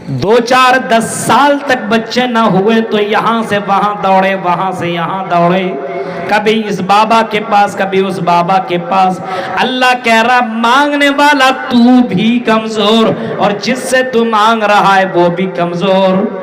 दो चार 10 साल तक बच्चे ना हुए तो यहां से वहां दौड़े, वहां से यहां दौड़े, कभी इस बाबा के पास, कभी उस बाबा के पास। अल्लाह कह रहा मांगने वाला तू भी कमजोर, और जिससे तू मांग रहा है वो भी कमजोर।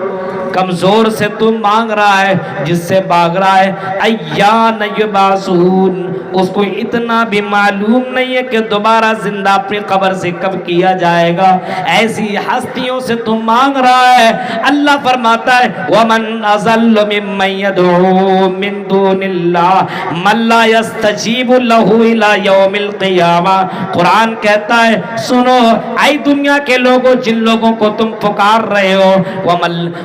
कमजोर से तू मांग रहा है, जिससे भाग रहा है। अय्यान युबासून, उसको इतना भी मालूम नहीं है कि दोबारा जिंदा अपनी कब्र से कब किया जाएगा। ऐसी हस्तियों से तू मांग रहा है। अल्लाह फरमाता है वमन अज़ल्लु मिम्मन यदऊ मिन दूनिल्लाह मन ला यस्तजीबु लहू इला यौमिल क़ियामा। कुरान कहता है सुनो आई दुनिया के लोगों, जिन लोगों को तुम पुकार रहे हो,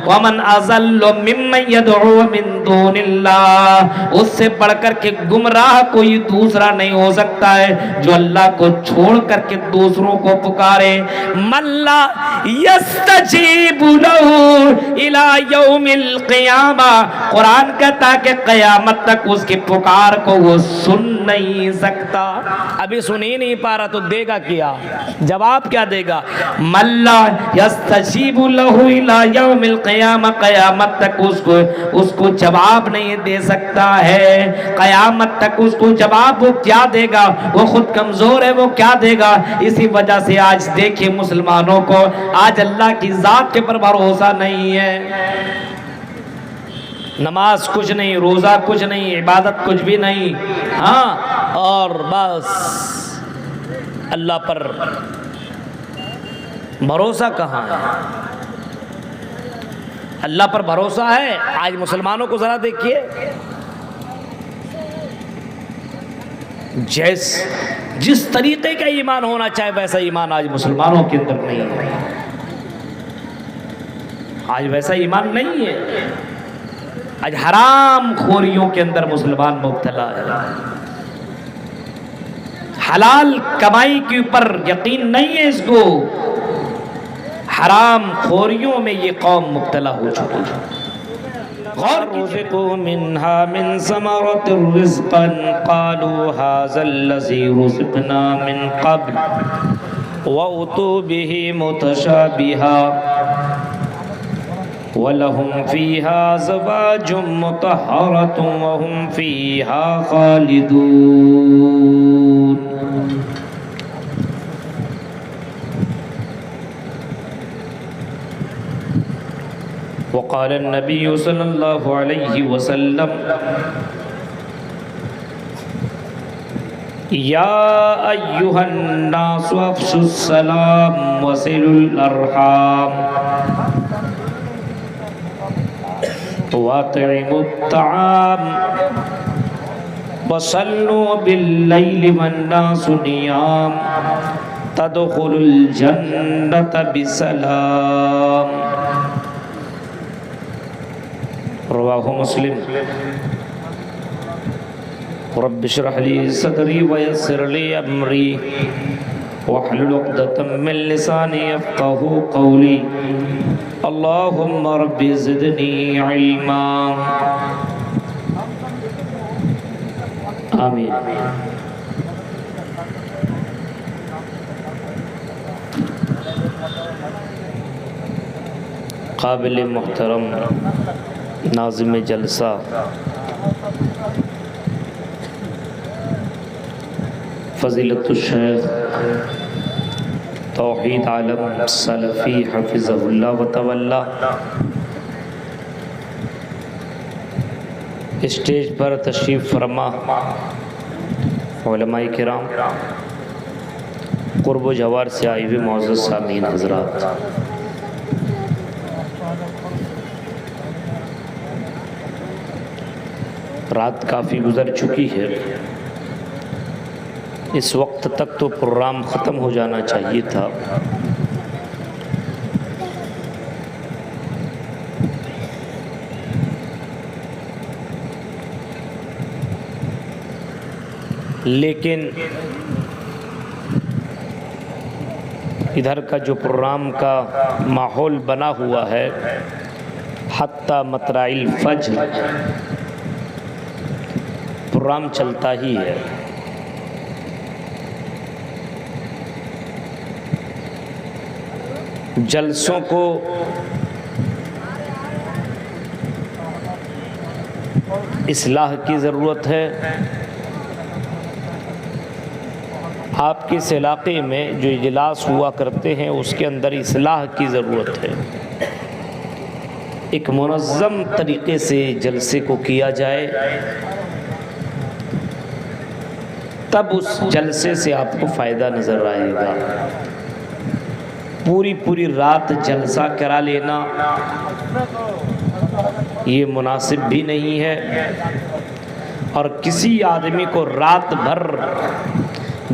वमन अज़ल्लु मिम्मन यदऊ मिन दूनिल्लाह, उससे बढ़कर के गुमराह कोई दूसरा नहीं हो सकता है जो अल्लाह को छोड़ करके दूसरों को पुकारे। मल्ला यस्तजीबु लहू इला यौमिल क़ियामा, कुरान कहता है कि क़यामत तक उसकी पुकार को वो सुन नहीं सकता। अभी सुन ही नहीं पा रहा तो देगा क्या, जवाब क्या देगा? मल्ला यस्तजीबु लहू इला यौमिल क़ियामा, क़यामत तक उसको जवाब नहीं दे सकता है। क़यामत तक उसको जवाब वो क्या देगा? वो खुद कमजोर है, वो क्या देगा? इसी वजह से आज देखिए मुसलमानों को आज अल्लाह की जात के पर भरोसा नहीं है। नमाज कुछ नहीं, रोजा कुछ नहीं, इबादत कुछ भी नहीं, हाँ, और बस अल्लाह पर भरोसा कहाँ है? अल्लाह पर भरोसा है? आज मुसलमानों को जरा देखिए, जिस तरीके का ईमान होना चाहे वैसा ईमान आज मुसलमानों के अंदर नहीं है। आज वैसा ईमान नहीं है। आज हराम खोरियों के अंदर मुसलमान मुब्तला है। हलाल कमाई के ऊपर यकीन नहीं है इसको। हराम खोरियों में ये कौम मुब्तला हो चुकी है। गौर कीजिए, मिन्हा मिन समरतिर रिज़्क़न क़ालू हाज़ल लज़ी रुज़िक़ना मिन क़ब्ल व उतू बिही मुतशाबिहा वलहुम फ़ीहा ज़वाजुम मुतहहरतुम वहुम फ़ीहा ख़ालिदून। वक़ाल नबी सल्लल्लाहु अलैहि वसल्लम या अय्युहन नासु अफ़्शुस सलाम वसिलुल अर्हाम वातिमुत तआम वसल्लू बिल्लैलि वन्नासु नियाम तदखुलुल जन्नत बिसलाम। रवाहु मुस्लिम। रब्बि इश्रह ली सदरी वयस्सिर ली अमरी वहलुल उक़दतम मिन लिसानी यफ़क़हू क़ौली। अल्लाहुम्मा रब्बि ज़िदनी इल्मा। आमीन। काबिल मुहतरम नाज़िम जलसा, फ़ज़ीलतुश शेख तौहीद आलम सलफ़ी हफ़िज़हुल्लाह व तवल्ला, स्टेज पर तशरीफ़ फरमा उलमाए किराम, क़ुर्ब व जवार से आए हुए मुअज़्ज़ज़ सामीन हज़रात, रात काफ़ी गुज़र चुकी है। इस वक्त तक तो प्रोग्राम ख़त्म हो जाना चाहिए था, लेकिन इधर का जो प्रोग्राम का माहौल बना हुआ है, हत्ता मतराइल फज्र प्रोग्राम चलता ही है। जलसों को इस्लाह की ज़रूरत है। आपके इस इलाक़े में जो इजलास हुआ करते हैं उसके अंदर इस्लाह की ज़रूरत है। एक मुनज़्ज़म तरीक़े से जलसे को किया जाए, तब उस जलसे से आपको फ़ायदा नज़र आएगा। पूरी रात जलसा करा लेना ये मुनासिब भी नहीं है, और किसी आदमी को रात भर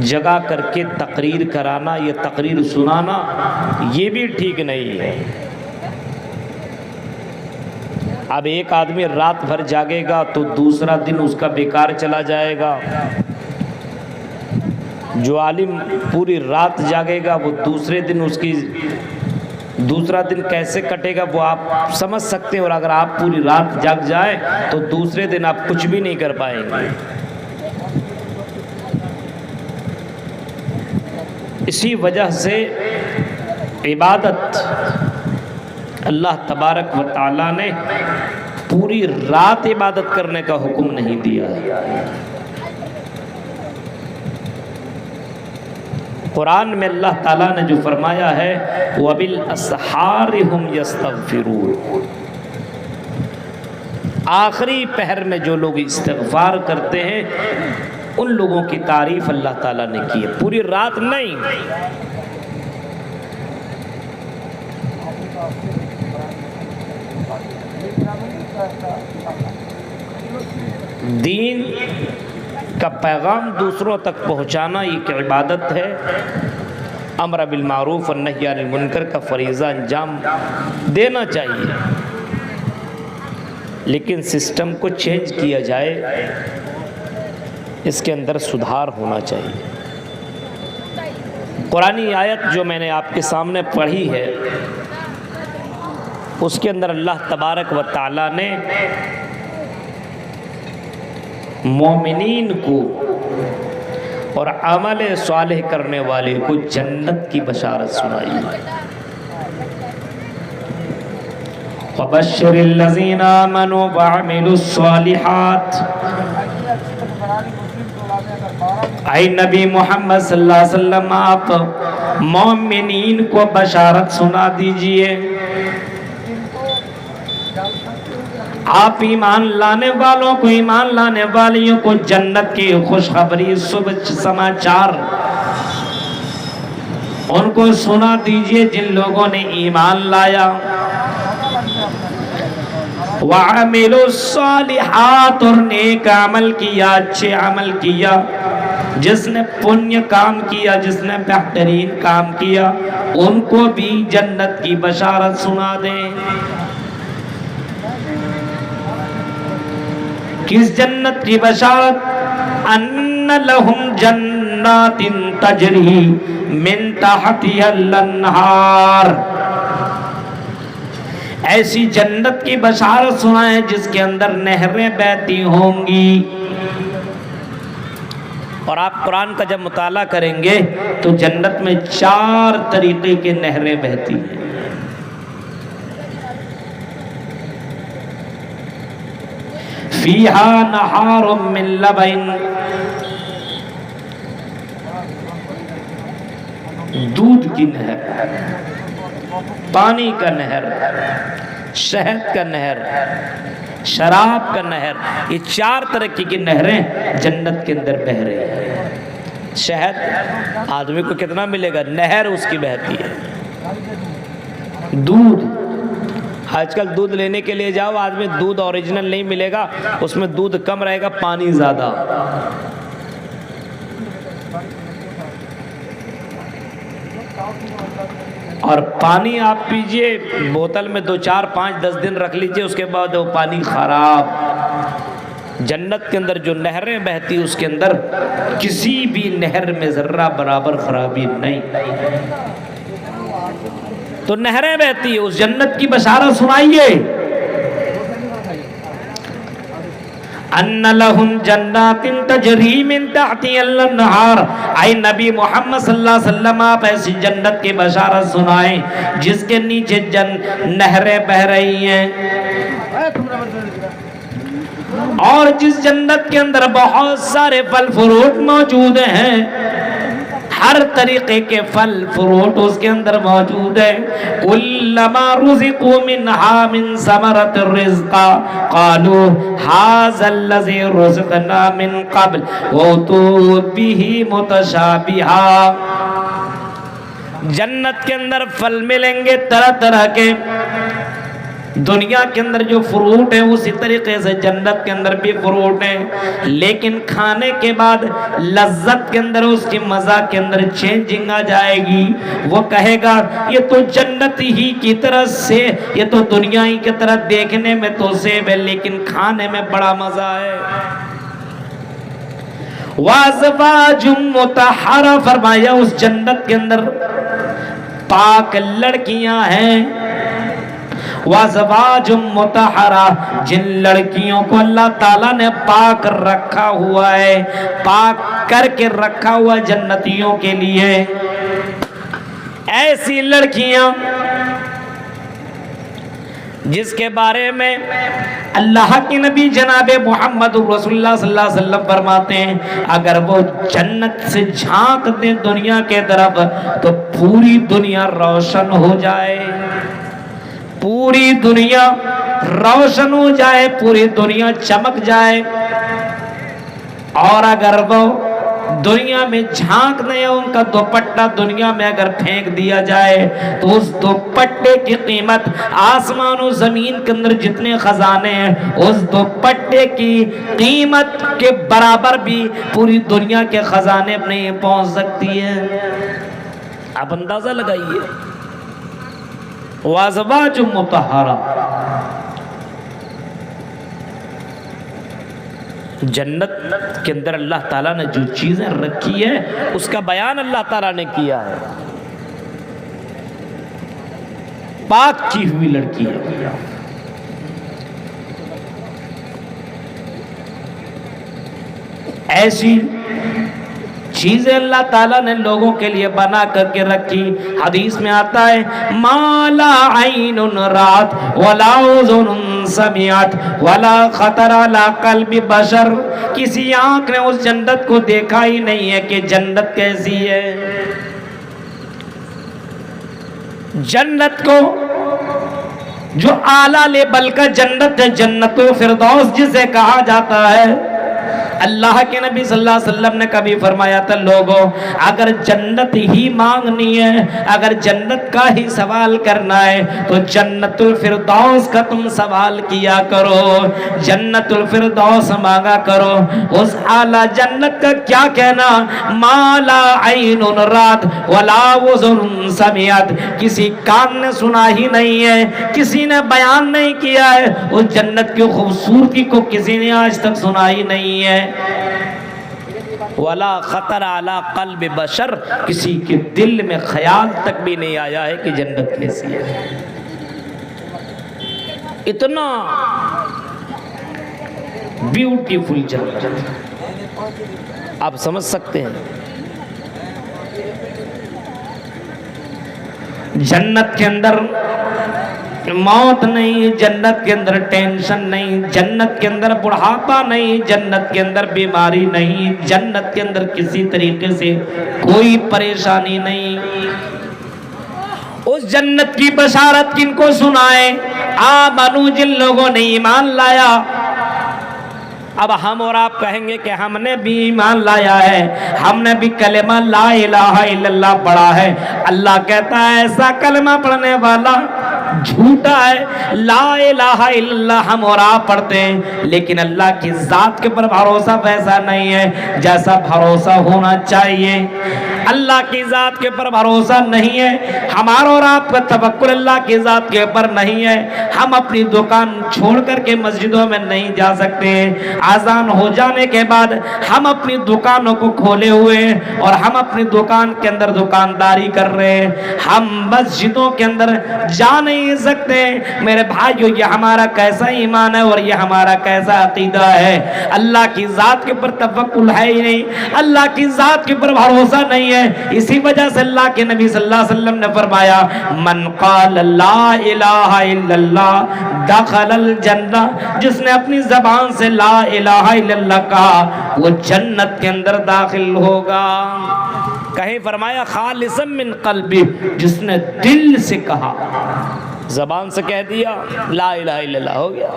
जगा करके तकरीर कराना या तकरीर सुनाना ये भी ठीक नहीं है। अब एक आदमी रात भर जागेगा तो दूसरा दिन उसका बेकार चला जाएगा। जो आलिम पूरी रात जागेगा वो दूसरे दिन दूसरा दिन कैसे कटेगा वो आप समझ सकते हैं। और अगर आप पूरी रात जाग जाए तो दूसरे दिन आप कुछ भी नहीं कर पाएंगे। इसी वजह से इबादत अल्लाह तबारक व तआला ने पूरी रात इबादत करने का हुक्म नहीं दिया है। कुरान में अल्लाह ताला ने जो फरमाया है वबिल अस्हारि हुम यस्तगफिरून, आखिरी पहर में जो लोग इस्तिग़फ़ार करते हैं उन लोगों की तारीफ अल्लाह ताला ने की है, पूरी रात नहीं। दीन का पैगाम दूसरों तक पहुंचाना एक इबादत है। अम्र बिल मारूफ और नही अनिल मुनकर का फरीज़ा अंजाम देना चाहिए, लेकिन सिस्टम को चेंज किया जाए, इसके अंदर सुधार होना चाहिए। कुरानी आयत जो मैंने आपके सामने पढ़ी है उसके अंदर अल्लाह तबारक व तआला ने मोमिनीन को और अमल सालेह करने वाले को जन्नत की बशारत सुनाई है। वबश्शिरिल लज़ीना आमनू व अमिलुस सालिहात, ऐ नबी मोहम्मद सल्लल्लाहु अलैहि वसल्लम आप मोमिनीन को बशारत सुना दीजिए। आप ईमान लाने वालों को, ईमान लाने वालियों को जन्नत की खुशखबरी, शुभ समाचार उनको सुना दीजिए जिन लोगों ने ईमान लाया। वअमिलुस सालिहात, और नेक अमल किया, अच्छे अमल किया। जिसने पुण्य काम किया, जिसने बेहतरीन काम किया, उनको भी जन्नत की बशारत सुना दें। किस जन्नत की बशारत? अन्न लहुम जन्नातिन तजरी मिन तहतिहल अन्हार, ऐसी जन्नत की बशारत सुनाएं जिसके अंदर नहरें बहती होंगी। और आप कुरान का जब मुताला करेंगे तो जन्नत में 4 तरीके की नहरें बहती हैं। फीहा नहारुम मिन लबन, दूध की नहर, पानी का नहर, शहद का नहर, शराब का नहर, ये 4 तरह की नहरें जन्नत के अंदर बह रही है। शहद आदमी को कितना मिलेगा? नहर उसकी बहती है। दूध, आजकल दूध लेने के लिए जाओ, आदमी दूध ओरिजिनल नहीं मिलेगा, उसमें दूध कम रहेगा, पानी ज़्यादा। और पानी आप पीजिए बोतल में 2, 4, 5, 10 दिन रख लीजिए, उसके बाद वो पानी खराब। जन्नत के अंदर जो नहरें बहती उसके अंदर किसी भी नहर में जर्रा बराबर खराबी नहीं। तो नहरें बहती है, उस जन्नत की बशारत सुनाइए। अन्ना लहुम जन्नातिन तजरी मिन तहतिहल अन्हार। आई नबी मोहम्मद सल्लल्लाहु अलैहि वसल्लम आप ऐसी जन्नत की बशारत सुनाएं जिसके नीचे नहरें बह रही हैं और जिस जन्नत के अंदर बहुत सारे फल फ्रूट मौजूद हैं, हर तरीके के फल फ्रूट उसके अंदर मौजूद है। कुल्लमा रुज़िक़ू मिन्हा मिन समरत रिज़्क़ा क़ालू हाज़ल्लज़ी रुज़िक़ना मिन क़ब्ल वअतू बिही मुतशाबिहा। जन्नत के अंदर फल मिलेंगे तरह तरह के। दुनिया के अंदर जो फ्रूट है उसी तरीके से जन्नत के अंदर भी फ्रूट है, लेकिन खाने के बाद लज्जत के अंदर उसकी मजा के अंदर चेंजिंग आ जाएगी। वो कहेगा ये तो जन्नत ही की तरह से, ये तो दुनिया ही की तरह देखने में तो सेब है लेकिन खाने में बड़ा मजा है। वाज़वाजुम मुतहरा, फरमाया उस जन्नत के अंदर पाक लड़कियां हैं। वाज़वाजुम मुतहरा, जिन लड़कियों को अल्लाह ताला ने पाक रखा हुआ है, पाक करके रखा हुआ जन्नतियों के लिए, ऐसी लड़कियां जिसके बारे में अल्लाह के नबी जनाबे मोहम्मद रसूलुल्लाह सल्लल्लाहु अलैहि वसल्लम फरमाते हैं अगर वो जन्नत से झांक दे दुनिया के तरफ तो पूरी दुनिया रोशन हो जाए, पूरी दुनिया रोशन हो जाए, पूरी दुनिया चमक जाए। और अगर वो दुनिया में झांक दे, उनका दुपट्टा दुनिया में अगर फेंक दिया जाए तो उस दुपट्टे की कीमत आसमान और जमीन के अंदर जितने खजाने हैं उस दुपट्टे की कीमत के बराबर भी पूरी दुनिया के खजाने नहीं पहुंच सकती है। आप अंदाजा लगाइए। वाज़वाजुम मुतहरा, जन्नत के अंदर अल्लाह ताला ने जो चीजें रखी है उसका बयान अल्लाह ताला ने किया है। पाक की हुई लड़की है, ऐसी चीजें अल्लाह ताला ने लोगों के लिए बना करके रखी। हदीस में आता है माला आइनुन रात वला उज़ुनुन समिअत वला खतर अला क़ल्बि बशर, किसी आंख ने उस जन्नत को देखा ही नहीं है कि जन्नत कैसी है। जन्नत को जो आला लेवल का जन्नत है, जन्नतुल फिरदौस जिसे कहा जाता है, अल्लाह के नबी सल्लल्लाहु अलैहि वसल्लम ने कभी फरमाया था लोगों अगर जन्नत ही मांगनी है, अगर जन्नत का ही सवाल करना है तो जन्नतुल फिरदौस का तुम सवाल किया करो, जन्नतुल फिरदौस मांगा करो। उस आला जन्नत का क्या कहना, माला आइनुन रात वला उज़ुनुन समिअत, किसी कान ने सुना ही नहीं है, किसी ने बयान नहीं किया है, उस जन्नत की खूबसूरती को किसी ने आज तक सुना ही नहीं है। वला खतर अला क़ल्बि बशर, किसी के दिल में ख्याल तक भी नहीं आया है कि जन्नत कैसी है। इतना ब्यूटीफुल जन्नत आप समझ सकते हैं। जन्नत के अंदर मौत नहीं, जन्नत के अंदर टेंशन नहीं, जन्नत के अंदर बुढ़ापा नहीं, जन्नत के अंदर बीमारी नहीं, जन्नत के अंदर किसी तरीके से कोई परेशानी नहीं। उस जन्नत की बशारत किनको सुनाए, आमनू, जिन लोगों ने ईमान लाया। अब हम और आप कहेंगे कि हमने भी ईमान लाया है, हमने भी कलेमा ला इलाहा इल्लल्लाह पढ़ा है। अल्लाह कहता है ऐसा कलेमा पढ़ने वाला झूठा है। ला इलाहा इल्लल्लाह हम और आप पढ़ते हैं, लेकिन अल्लाह की जात के ऊपर भरोसा वैसा नहीं है जैसा भरोसा होना चाहिए। अल्लाह की जात के ऊपर भरोसा नहीं है, हमारा और आपका तवक्कुल अल्लाह की जात के ऊपर नहीं है। हम अपनी दुकान छोड़ करके मस्जिदों में नहीं जा सकते। आजान हो जाने के बाद हम अपनी दुकानों को खोले हुए हैं और हम अपनी दुकान के अंदर दुकानदारी कर रहे हैं। हम मस्जिदों के अंदर जा नहीं नहीं सकते। मेरे भाइयों, ये हमारा कैसा ईमान है और ये हमारा कैसा अकीदा है। अल्लाह की ज़ात के ऊपर तवक्कुल है ही नहीं, अल्लाह की ज़ात के ऊपर भरोसा नहीं है। इसी वजह से अल्लाह के नबी सल्लल्लाहु अलैहि वसल्लम ने फरमाया, मन क़ाल ला इलाहा इल्लल्लाह दखलल जन्नह, जिसने अपनी ज़बान से ला इलाहा इल्लल्लाह कहा वो जन्नत के अंदर दाखिल होगा। कहीं फरमाया खालिसन मिन क़ल्बी, जिसने दिल से कहा, ज़बान से कह दिया ला इलाहा इल्लल्लाह, हो गया।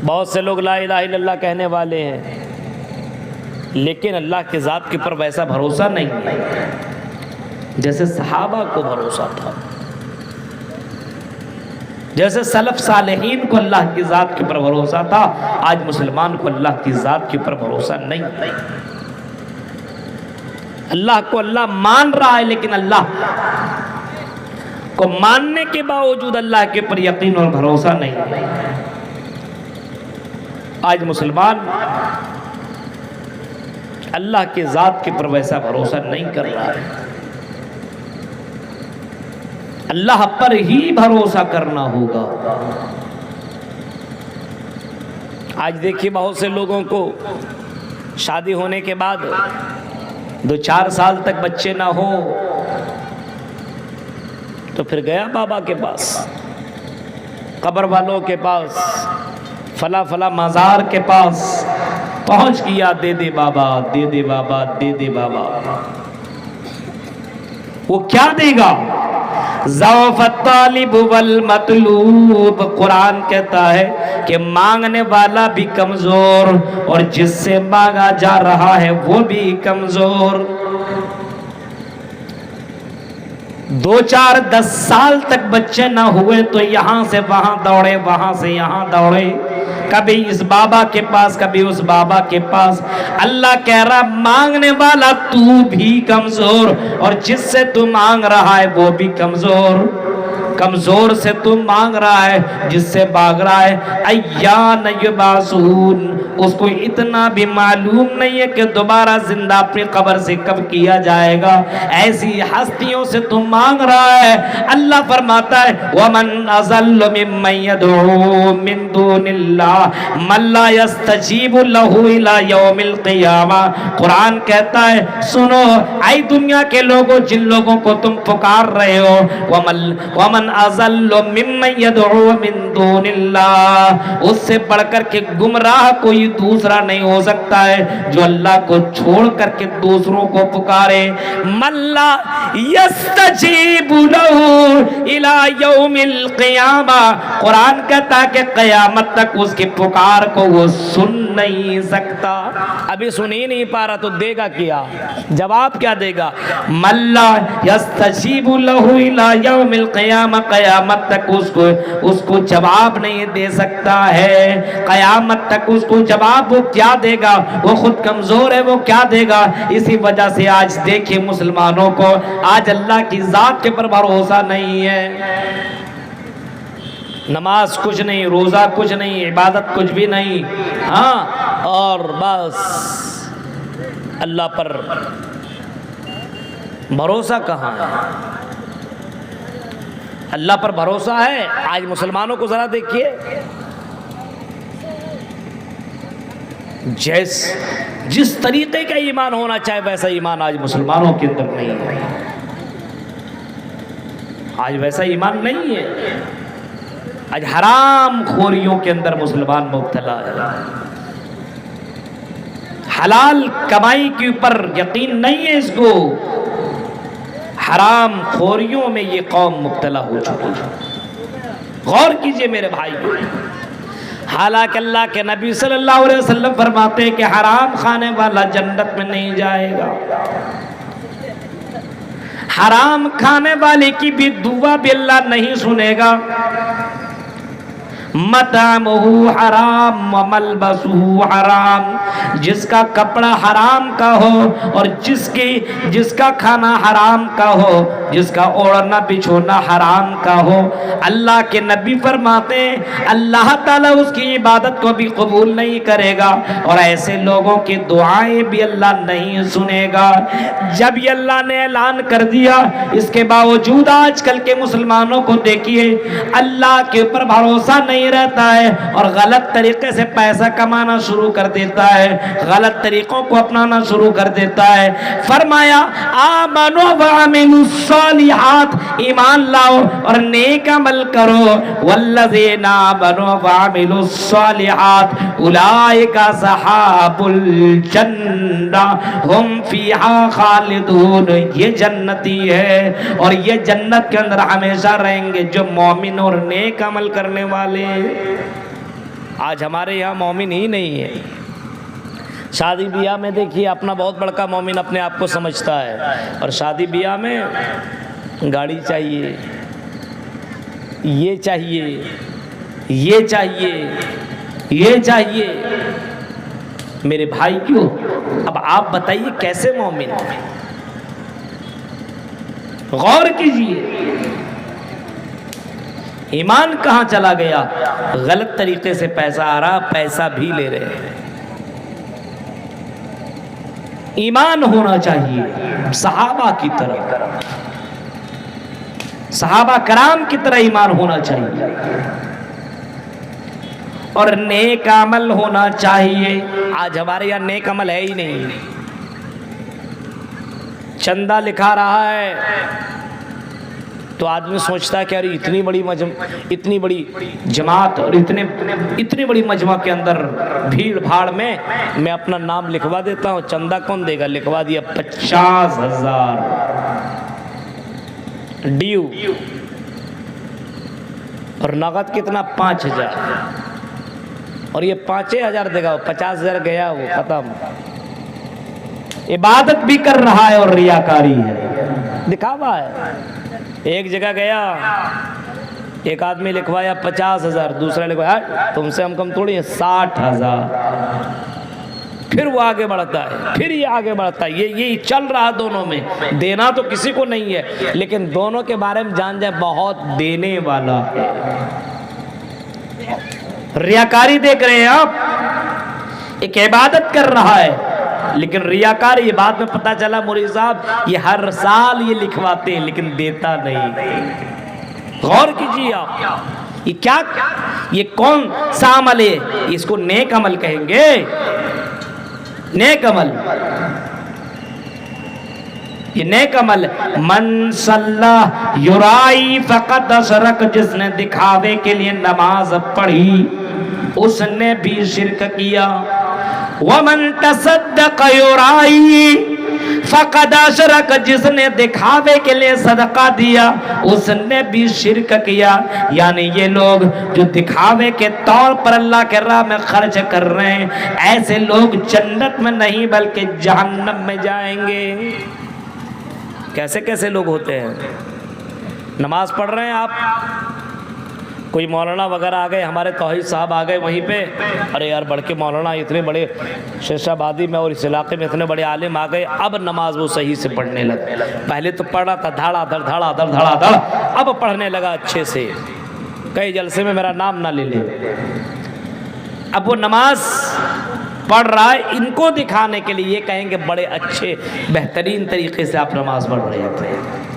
बहुत से लोग ला इलाहा इल्लल्लाह कहने वाले हैं, लेकिन अल्लाह के ज़ात के ऊपर वैसा भरोसा नहीं है जैसे सहाबा को भरोसा था, जैसे सलफ सालेहीन को अल्लाह की ज़ात के ऊपर भरोसा था। आज मुसलमान को अल्लाह की ज़ात के ऊपर भरोसा नहीं है। अल्लाह को अल्लाह मान रहा है, लेकिन अल्लाह को मानने के बावजूद अल्लाह के ऊपर यकीन और भरोसा नहीं है। आज मुसलमान अल्लाह के ज़ात के ऊपर वैसा भरोसा नहीं कर रहा है। अल्लाह पर ही भरोसा करना होगा। आज देखिए, बहुत से लोगों को शादी होने के बाद 2-4 साल तक बच्चे ना हो तो फिर गया बाबा के पास, कब्र वालों के पास, फला फला मज़ार के पास पहुंच गया, दे दे बाबा, दे दे बाबा, दे दे बाबा। वो क्या देगा? ज़ौफ़त तालिब वल मतलूब। कुरान कहता है कि मांगने वाला भी कमजोर और जिससे मांगा जा रहा है वो भी कमजोर। 2-4-10 साल तक बच्चे ना हुए तो यहां से वहां दौड़े, वहां से यहां दौड़े, कभी इस बाबा के पास, कभी उस बाबा के पास। अल्लाह कह रहा, मांगने वाला तू भी कमजोर और जिससे तू मांग रहा है वो भी कमजोर। कमजोर से तू मांग रहा है, जिससे मांग रहा है अय्यान युबासून, उसको इतना भी मालूम नहीं है कि दोबारा जिंदा अपनी कब्र से कब किया जाएगा। ऐसी हस्तियों से तू मांग रहा है। अल्लाह फरमाता है, वमन अज़ल्लु मिम्मन यदऊ मिन दूनिल्लाह मन ला यस्तजीबु लहू इला यौमिल क़ियामा। कुरान कहता है, सुनो आई दुनिया के लोगों, जिन लोगों को तुम पुकार रहे हो, वमन अज़ल्लु मिम्मन यदऊ मिन दूनिल्लाह, उससे बढ़कर के गुमराह कोई दूसरा नहीं हो सकता है जो अल्लाह को छोड़ करके दूसरों को पुकारे। मल्ला यस्तजीबु लहू इला यौमिल क़ियामा। कुरान कहता है कि क़यामत तक उसकी पुकार को वो सुन नहीं सकता। अभी सुन ही नहीं पा रहा तो देगा क्या? जवाब क्या देगा? मल्ला यस्तजीबु लहू इला यौमिल क़ियामा, क़यामत तक उसको जवाब नहीं दे सकता है। क़यामत तक उसको जवाब वो क्या देगा? वो खुद कमजोर है, वो क्या देगा? इसी वजह से आज देखिए मुसलमानों को आज अल्लाह की ज़ात के पर भरोसा नहीं है। नमाज कुछ नहीं, रोज़ा कुछ नहीं, इबादत कुछ भी नहीं, हाँ, और बस अल्लाह पर भरोसा कहाँ है? अल्लाह पर भरोसा है? आज मुसलमानों को ज़रा देखिए, जिस तरीके का ईमान होना चाहे वैसा ईमान आज मुसलमानों के अंदर नहीं है। आज वैसा ईमान नहीं है। आज हराम खोरियों के अंदर मुसलमान मुब्तला है। हलाल कमाई के ऊपर यकीन नहीं है इसको। हराम खोरियों में ये कौम मुब्तला हो चुकी है। गौर कीजिए मेरे भाई। हालांकि अल्लाह के नबी सल्लल्लाहु अलैहि वसल्लम फरमाते हैं कि हराम खाने वाला जन्नत में नहीं जाएगा। हराम खाने वाले की भी दुआ भी अल्लाह नहीं सुनेगा। मतअमुहु हराम व मलबसुहु हराम, जिसका कपड़ा हराम का हो और जिसका खाना हराम का हो, जिसका ओढ़ना बिछोना हराम का हो। अल्लाह के नबी फरमाते हैं अल्लाह ताला उसकी इबादत को भी कबूल नहीं करेगा और ऐसे लोगों की दुआएं भी अल्लाह नहीं सुनेगा। जब ये अल्लाह ने ऐलान कर दिया, इसके बावजूद आजकल के मुसलमानों को देखिए अल्लाह के ऊपर भरोसा नहीं रहता है और गलत तरीके से पैसा कमाना शुरू कर देता है, गलत तरीकों को अपनाना शुरू कर देता है। फरमाया आमनो व अमिलुस्सालिहात, ईमान लाओ और नेक अमल करो। वल्लज़ीना आमनो व अमिलुस्सालिहात उलाइका सहाबुल जन्ना हुम फीहा खालिदून, ये जन्नती है और ये जन्नत के अंदर हमेशा रहेंगे जो मोमिन और नेक अमल करने वाले। आज हमारे यहाँ मोमिन ही नहीं है। शादी ब्याह में देखिए अपना बहुत बड़का मोमिन अपने आप को समझता है और शादी ब्याह में गाड़ी चाहिए, ये चाहिए, ये चाहिए, ये चाहिए। मेरे भाई क्यों, अब आप बताइए कैसे मोमिन? गौर कीजिए ईमान कहां चला गया। गलत तरीके से पैसा आ रहा, पैसा भी ले रहे हैं। ईमान होना चाहिए सहाबा की तरह, सहाबा कराम की तरह ईमान होना चाहिए और नेक अमल होना चाहिए। आज हमारे यहाँ नेक अमल है ही नहीं। चंदा लिखा रहा है तो आदमी सोचता है कि अरे इतनी बड़ी जमात और इतनी बड़ी मजमा के अंदर भीड़ भाड़ में मैं अपना नाम लिखवा देता हूँ। चंदा कौन देगा? लिखवा दिया 50,000 ड्यू और नगद कितना 5,000 और ये 5,000 देगा, 50,000 गया, वो खत्म। इबादत भी कर रहा है और रियाकारी है, दिखावा है। एक जगह गया, एक आदमी लिखवाया 50,000, दूसरा लिखवाया तुमसे हम कम थोड़ी है 60,000। फिर वो आगे बढ़ता है, फिर ये आगे बढ़ता है, ये चल रहा दोनों में। देना तो किसी को नहीं है, लेकिन दोनों के बारे में जान जाए बहुत देने वाला है। रियाकारी देख रहे हैं आप, एक इबादत कर रहा है लेकिन रियाकार। ये बाद में पता चला मौलवी साहब ये हर साल ये लिखवाते हैं लेकिन देता नहीं। गौर कीजिए आप, ये क्या, ये कौन सा अमल है? इसको नेक अमल कहेंगे? नेक अमल, ये नेक अमल। मन सल्ला युराई फकत अशरक, जिसने दिखावे के लिए नमाज पढ़ी उसने भी शिरक किया। वमन तसद्दक़ युराई फक़द अशरक, जिसने दिखावे के लिए सदका दिया उसने भी शिरक किया। यानी ये लोग जो दिखावे के तौर पर अल्लाह के राह में खर्च कर रहे हैं, ऐसे लोग जन्नत में नहीं बल्कि जहन्नम में जाएंगे। कैसे कैसे लोग होते हैं? नमाज पढ़ रहे हैं आप, कोई मौलाना वगैरह आ गए, हमारे तौहीद साहब आ गए वहीं पे, अरे यार बढ़ के मौलाना इतने बड़े शेषाबादी में और इस इलाके में इतने बड़े आलिम आ गए, अब नमाज वो सही से पढ़ने लगे। पहले तो पढ़ रहा था धड़ाधड़, अब पढ़ने लगा अच्छे से, कई जलसे में मेरा नाम ना ले ले। अब वो नमाज पढ़ रहा है, इनको दिखाने के लिए ये कहेंगे बड़े अच्छे बेहतरीन तरीके से आप नमाज पढ़ रहे थे।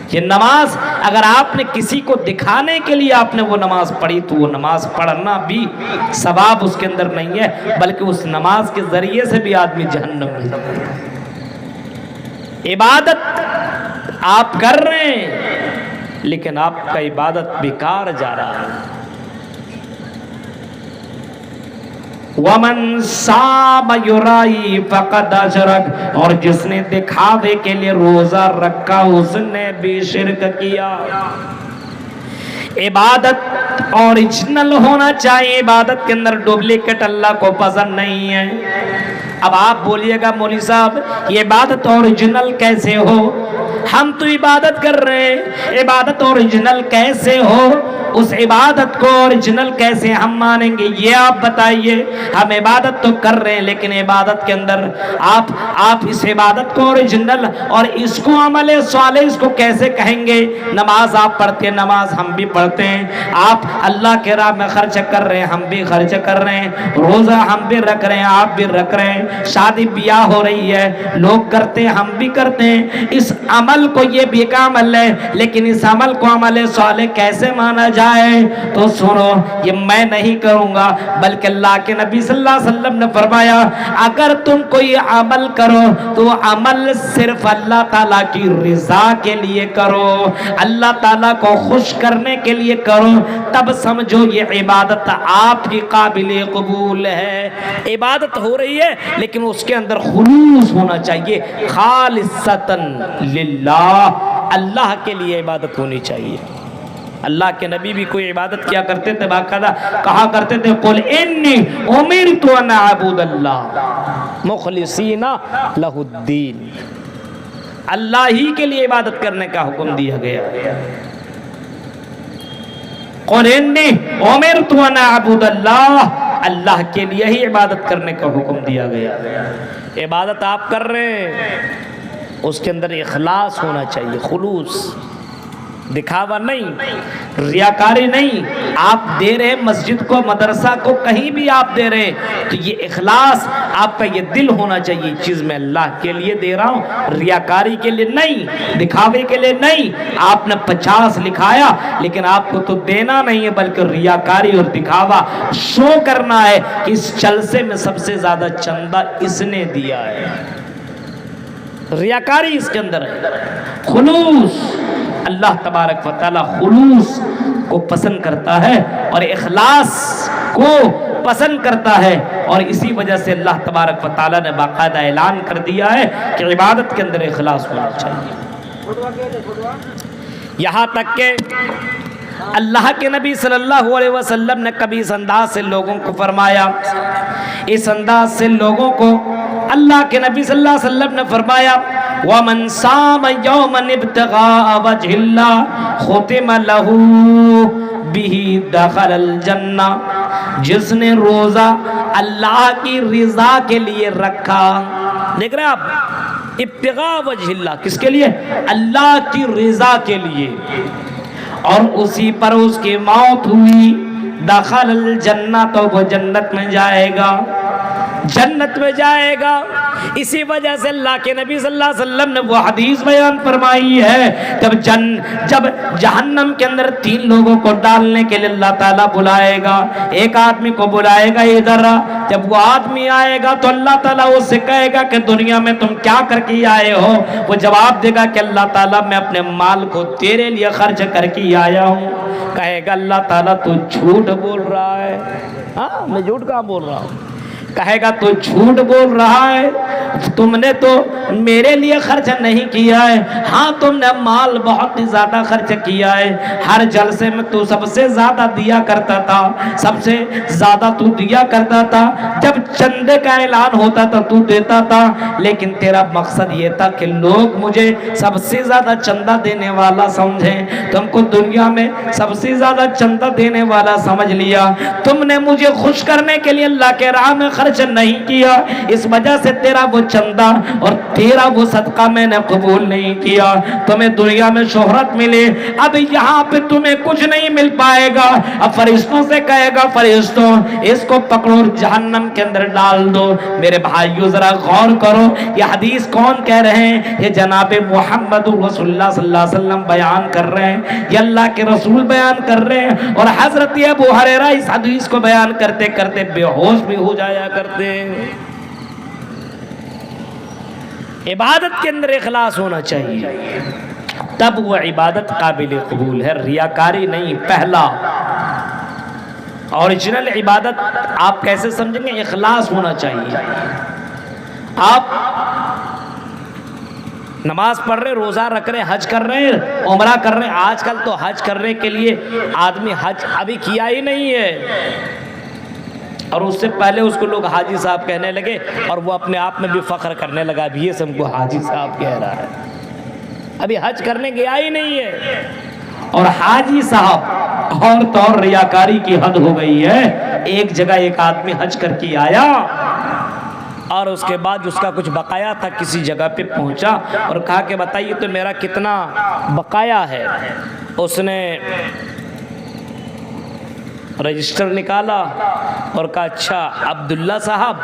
ये नमाज अगर आपने किसी को दिखाने के लिए आपने वो नमाज पढ़ी तो वो नमाज पढ़ना भी सवाब उसके अंदर नहीं है, बल्कि उस नमाज के जरिए से भी आदमी जहन्नम में जाता है। इबादत आप कर रहे हैं लेकिन आपका इबादत बेकार जा रहा है। वमन साम युराई फक़द अशरक, और जिसने दिखावे के लिए रोजा रखा उसने भी शिरक किया। इबादत ओरिजिनल होना चाहिए, इबादत के अंदर डुप्लीकेट अल्लाह को पसंद नहीं है। अब आप बोलिएगा मौलवी साहब ये इबादत ओरिजिनल कैसे हो? हम तो इबादत कर रहे हैं, इबादत ओरिजिनल कैसे हो? उस इबादत को ओरिजिनल कैसे हम मानेंगे, ये आप बताइए। हम इबादत तो कर रहे हैं, लेकिन इबादत के अंदर आप इस इबादत को ओरिजिनल और इसको अमल साले इसको कैसे कहेंगे। नमाज आप पढ़ते हैं, नमाज हम भी पढ़ते हैं, आप अल्लाह के राह में खर्च कर रहे हैं, हम भी खर्च कर रहे हैं, रोजा हम भी रख रहे हैं, आप भी रख रहे हैं, शादी ब्याह हो रही है, लोग करते हैं, हम भी करते हैं। इस अमल को, ये भी एक अमल है, लेकिन इस अमल को अमल साले कैसे माना जाए। तो सुनो, ये मैं नहीं करूंगा, बल्कि अल्लाह के नबी सल्लल्लाहु अलैहि वसल्लम ने फरमाया, अगर तुम कोई अमल करो तो अमल सिर्फ अल्लाह ताला की रिजा के लिए करो, अल्लाह ताला को खुश करने के लिए करो, तब समझो ये इबादत आपकी काबिल कबूल है। इबादत हो रही है, लेकिन उसके अंदर खुलूस होना चाहिए, खालिसतन लिल्लाह, अल्लाह के लिए इबादत होनी चाहिए। अल्लाह के नबी भी कोई इबादत किया करते थे, बाकायदा कहा करते थे, कुल इन्नी उमिरतु अन अअबुदल्लाह मुखलिसीना लहुद्दीन, अल्लाह ही के लिए इबादत करने का हुक्म दिया गया। कुल इन्नी उमिरतु अन अअबुदल्लाह, अल्लाह के लिए ही इबादत करने का हुक्म दिया गया। इबादत आप कर रहे हैं, उसके अंदर इखलास होना चाहिए, खुलूस, दिखावा नहीं, रियाकारी नहीं। आप दे रहे मस्जिद को, मदरसा को, कहीं भी आप दे रहे, तो ये इखलास आपका, ये दिल होना चाहिए, चीज मैं अल्लाह के लिए दे रहा हूं, रियाकारी के लिए नहीं, दिखावे के लिए नहीं। आपने 50 लिखाया, लेकिन आपको तो देना नहीं है, बल्कि रियाकारी और दिखावा, शो करना है कि इस जलसे में सबसे ज्यादा चंदा इसने दिया है। रियाकारी इसके अंदर है। खुलूस, अल्लाह तबारक व तआला खुलूस को पसंद करता है और इखलास को पसंद करता है, और इसी वजह से अल्लाह तबारक व तआला ने बाकायदा ऐलान कर दिया है कि इबादत के अंदर इखलास होना चाहिए। यहाँ तक के अल्लाह के नबी सल्लल्लाहु अलैहि वसल्लम ने कभी इस अंदाज से लोगों को फरमाया, इस अंदाज से लोगों को अल्लाह के नबी सल्लल्लाहु अलैहि वसल्लम ने फरमाया, वमन साम यौमन इब्तिगा वजहिल्लाह खुतिम लहू बिही दखलल जन्ना, जिसने रोजा अल्लाह की रिजा के लिए रखा। देख रहे हैं आप, इब्तिगा वजहिल्लाह, किसके लिए? अल्लाह की रिजा के लिए, और उसी पर उसकी मौत हुई, दखलल जन्ना, तो वो जन्नत में जाएगा, जन्नत में जाएगा। इसी वजह से अल्लाह के नबी सल्लल्लाहु अलैहि वसल्लम ने वो हदीस बयान फरमाई है, जब जहन्नम के अंदर 3 लोगों को डालने के लिए अल्लाह ताला बुलाएगा, एक आदमी को बुलाएगा इधर, जब वो आदमी आएगा तो अल्लाह ताला उससे कहेगा कि दुनिया में तुम क्या करके आए हो। वो जवाब देगा कि अल्लाह ताला मैं अपने माल को तेरे लिए खर्च करके आया हूँ। कहेगा अल्लाह ताला तू झूठ बोल रहा है। हाँ, मैं झूठ कहाँ बोल रहा हूँ? कहेगा तो झूठ बोल रहा है, तुमने तो मेरे लिए खर्च नहीं किया है। हाँ, तुमने माल बहुत ही ज्यादा खर्च किया है, हर जलसे में तू सबसे ज्यादा दिया करता था, सबसे ज्यादा तू दिया करता था, जब चंदे का ऐलान होता था तू देता था, लेकिन तेरा मकसद ये था कि लोग मुझे सबसे ज्यादा चंदा देने वाला समझें। तुमको दुनिया में सबसे ज्यादा चंदा देने वाला समझ लिया। तुमने मुझे खुश करने के लिए अल्लाह के राह में खर्च नहीं किया, इस वजह से तेरा वो चंदा और तेरा वो सदका मैंने कबूल नहीं किया। तुम्हें दुनिया में शोहरत मिले, अब यहाँ पे तुम्हें कुछ नहीं मिल पाएगा। अब फरिश्तों से कहेगा, फरिश्तों इसको पकड़ो जहन्नम के अंदर डाल दो। मेरे भाइयों जरा गौर करो, ये हदीस कौन कह रहे हैं? ये जनाबे मोहम्मद रसूलुल्लाह सल्लल्लाहु अलैहि वसल्लम बयान कर रहे हैं, ये अल्लाह के रसूल बयान कर रहे हैं। और हजरत अबू हुरैरा इस हदीस को बयान करते करते बेहोश भी हो जाया करते हैं। इबादत के अंदर इखलास होना चाहिए, तब वो इबादत काबिल कबूल है, रियाकारी नहीं। पहला ओरिजिनल इबादत आप कैसे समझेंगे? इखलास होना चाहिए। आप नमाज पढ़ रहे, रोजा रख रहे, हज कर रहे, उमरा कर रहे। आजकल तो हज करने के लिए आदमी हज अभी किया ही नहीं है, और उससे पहले उसको लोग हाजी साहब कहने लगे, और वो अपने आप में भी फख्र करने लगा, अभी ये हमको हाजी साहब कह रहा है, अभी हज करने गया ही नहीं है। और हाजी साहब और तो और रियाकारी की हद हो गई है। एक जगह एक आदमी हज करके आया और उसके बाद उसका कुछ बकाया था, किसी जगह पे पहुंचा और कहा कि बताइए तो मेरा कितना बकाया है। उसने रजिस्टर निकाला और कहा अच्छा अब्दुल्ला साहब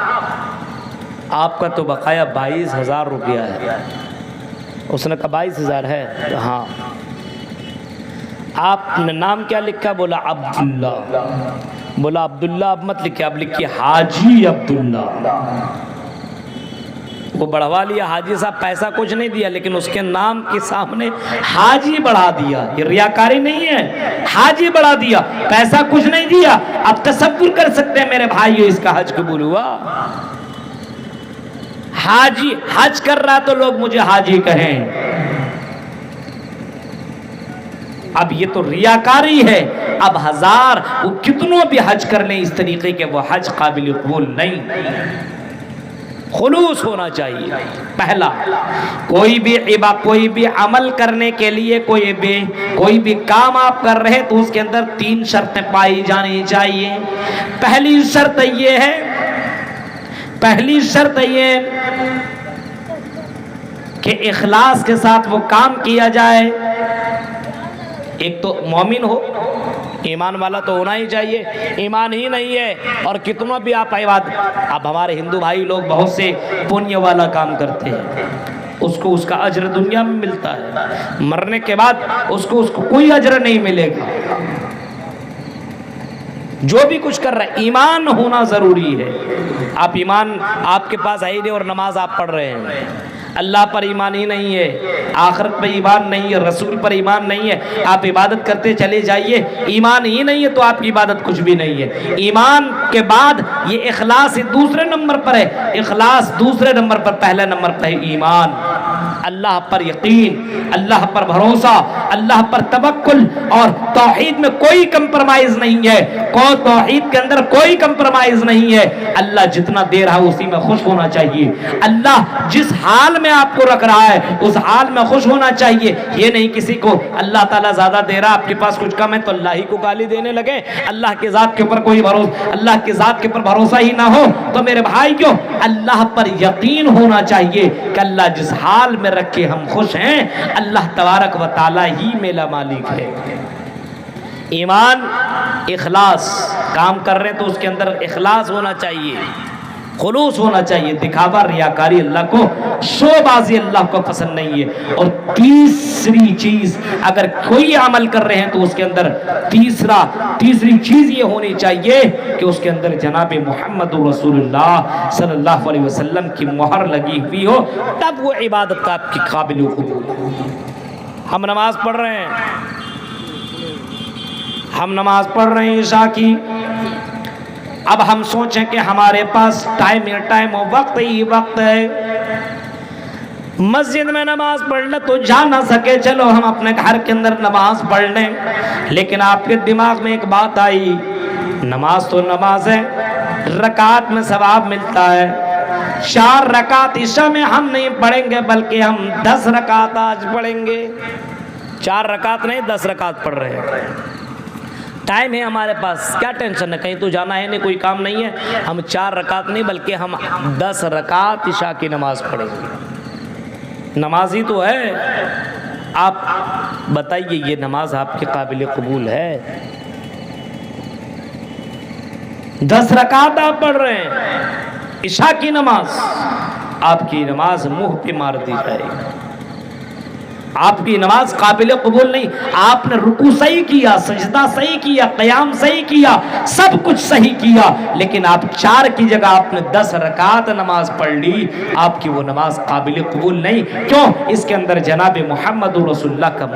आपका तो बकाया 22,000 रुपया है। उसने कहा 22,000 है? तो हाँ। आपने नाम क्या लिखा? बोला अब्दुल्ला। बोला अब्दुल्ला अब मत लिखिए, अब लिखिए हाजी अब्दुल्ला। वो बढ़वा लिया। हाजी साहब पैसा कुछ नहीं दिया, लेकिन उसके नाम के सामने हाजी बढ़ा दिया। ये रियाकारी नहीं है, हाजी बढ़ा दिया, पैसा कुछ नहीं दिया। अब तसव्वुर कर सकते हैं मेरे भाइयों, इसका हज कबूल हुआ। हाजी हज कर रहा तो लोग मुझे हाजी कहें। अब ये तो रियाकारी है। अब हजार वो कितनों भी हज कर लें इस तरीके के, वो हज काबिल कबूल नहीं। खुलूस होना चाहिए। पहला, कोई भी अमल करने के लिए कोई भी काम आप कर रहे हैं तो उसके अंदर 3 शर्तें पाई जानी चाहिए। पहली शर्त ये कि इखलास के साथ वो काम किया जाए। एक तो मोमिन हो, ईमान वाला तो होना ही चाहिए। ईमान ही नहीं है और कितना भी आप अब हमारे हिंदू भाई लोग बहुत से पुण्य वाला काम करते हैं, उसको उसका अजर दुनिया में मिलता है, मरने के बाद उसको कोई अजर नहीं मिलेगा। जो भी कुछ कर रहा है ईमान होना जरूरी है। आप ईमान आपके पास है ही नहीं और नमाज आप पढ़ रहे हैं, अल्लाह पर ईमान ही नहीं है, आखिरत पर ईमान नहीं है, रसूल पर ईमान नहीं है, आप इबादत करते चले जाइए, ईमान ही नहीं है तो आपकी इबादत कुछ भी नहीं है। ईमान के बाद ये इखलास दूसरे नंबर पर है। इखलास दूसरे नंबर पर, पहले नंबर पर है ईमान। अल्लाह पर यकीन, अल्लाह पर भरोसा, अल्लाह पर तवक्कुल। और तौहीद में कोई कंप्रोमाइज नहीं है, तौहीद के अंदर कोई कंप्रोमाइज नहीं है। अल्लाह जितना दे रहा है उसी में खुश होना चाहिए। अल्लाह जिस हाल में आपको रख रहा है उस हाल में खुश होना चाहिए। ये नहीं किसी को अल्लाह ताला ज्यादा दे रहा, आपके पास कुछ कम है तो अल्लाह ही को गाली देने लगे। अल्लाह के जात के ऊपर कोई भरोसा, अल्लाह के जात के ऊपर भरोसा ही ना हो तो मेरे भाइयों अल्लाह पर यकीन होना चाहिए कि अल्लाह जिस हाल में रखे हम खुश हैं, अल्लाह तबारक व तआला ही मेरा मालिक है। ईमान, इखलास, काम कर रहे हैं तो उसके अंदर इखलास होना चाहिए, खुलूस होना चाहिए। दिखावा, रियाकारी अल्लाह को, शोबाजी अल्लाह को पसंद नहीं है। और तीसरी चीज, अगर कोई अमल कर रहे हैं तो उसके अंदर तीसरी चीज ये होनी चाहिए कि उसके अंदर जनाब मोहम्मद रसूलुल्लाह सल्लल्लाहु अलैहि वसल्लम की मोहर लगी हुई हो, तब वो इबादत आपकी काबिल कबूल। हम नमाज पढ़ रहे हैं ईशा की। अब हम सोचें कि हमारे पास टाइम हो, वक्त ही वक्त है, मस्जिद में नमाज पढ़ने तो जा ना सके, चलो हम अपने घर के अंदर नमाज पढ़ लें। लेकिन आपके दिमाग में एक बात आई, नमाज तो नमाज है, रकात में सवाब मिलता है। 4 रकात ईशा में हम नहीं पढ़ेंगे बल्कि हम 10 रकात आज पढ़ेंगे। 4 रकात नहीं 10 रकात पढ़ रहे हैं। टाइम है हमारे पास, क्या टेंशन है, कहीं तो जाना है नहीं, कोई काम नहीं है। हम 4 रकात नहीं बल्कि हम 10 रकात ईशा की नमाज पढ़ेंगे। नमाज ही तो है। आप बताइए ये नमाज आपके काबिल कबूल है? 10 रकात आप पढ़ रहे हैं ईशा की नमाज, आपकी नमाज मुंह पे मार दी जाएगी, आपकी नमाज काबिल कबूल नहीं। आपने रुकू सही किया, सजदा सही किया, क़याम सही किया, सब कुछ सही किया, लेकिन आप 4 की जगह आपने 10 रकात नमाज पढ़ ली, आपकी वो नमाज काबिल कबूल नहीं। क्यों? इसके अंदर जनाब मोहम्मद रसूलुल्लाह का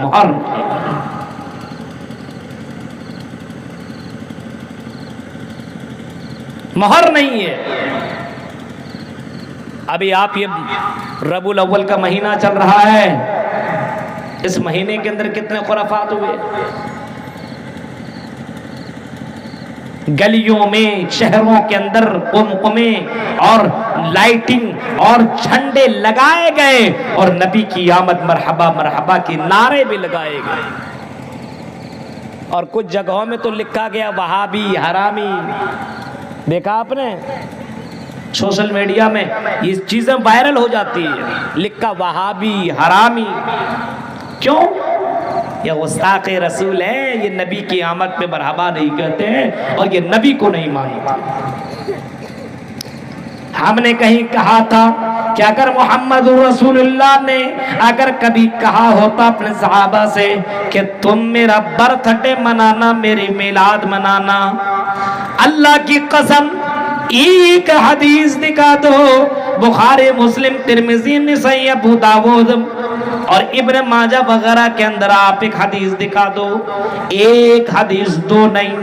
मोहर नहीं है। अभी आप ये रबीउल अव्वल का महीना चल रहा है, इस महीने के अंदर कितने खुराफात हुए। गलियों में, शहरों के अंदर कुमकुमे और लाइटिंग और झंडे लगाए गए और नबी की आमद मरहबा मरहबा के नारे भी लगाए गए। और कुछ जगहों में तो लिखा गया वहाबी हरामी। देखा आपने सोशल मीडिया में ये चीजें वायरल हो जाती है, लिखा वहाबी हरामी। क्यों? ये गुस्ताख रसूल है, ये नबी की आमद पे मरहबा नहीं कहते हैं और ये नबी को नहीं मानते। हमने कहीं कहा था कि अगर मोहम्मद रसूलुल्लाह ने अगर कभी कहा होता अपने सहाबा से कि तुम मेरा बर्थडे मनाना, मेरी मिलाद मनाना, अल्लाह की कसम एक हदीस दिखा दो, बुखारी, मुस्लिम, तिरमिज़ी, नसाई, अबू दाऊद और इब्न माजा वगैरह के अंदर आप एक हदीस दिखा दो, एक हदीस, दो नहीं,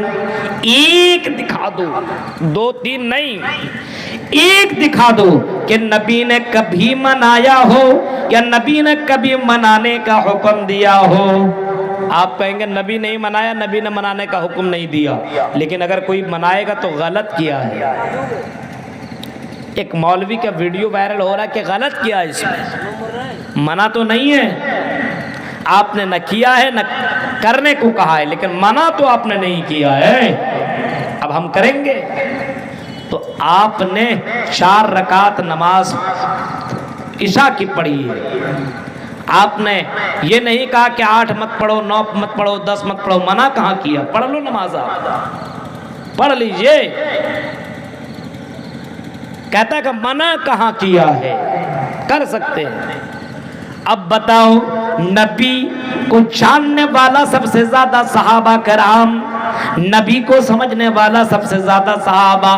एक दिखा दो, दो तीन नहीं, एक दिखा दो कि नबी ने कभी मनाया हो या नबी ने कभी मनाने का हुक्म दिया हो। आप कहेंगे नबी नहीं मनाया, नबी ने मनाने का हुक्म नहीं दिया, लेकिन अगर कोई मनाएगा तो गलत किया है। एक मौलवी का वीडियो वायरल हो रहा है कि गलत किया है, इसमें मना तो नहीं है, आपने न किया है न करने को कहा है, लेकिन मना तो आपने नहीं किया है। अब हम करेंगे तो आपने 4 रकात नमाज इशा की पढ़ी है, आपने ये नहीं कहा कि 8 मत पढ़ो, 9 मत पढ़ो, 10 मत पढ़ो, मना कहाँ किया? पढ़ लो नमाज, आप पढ़ लीजिए। कहता है कि मना कहाँ किया है? कर सकते हैं। अब बताओ, नबी को जानने वाला सबसे ज्यादा सहाबा कराम, नबी को समझने वाला सबसे ज्यादा सहाबा,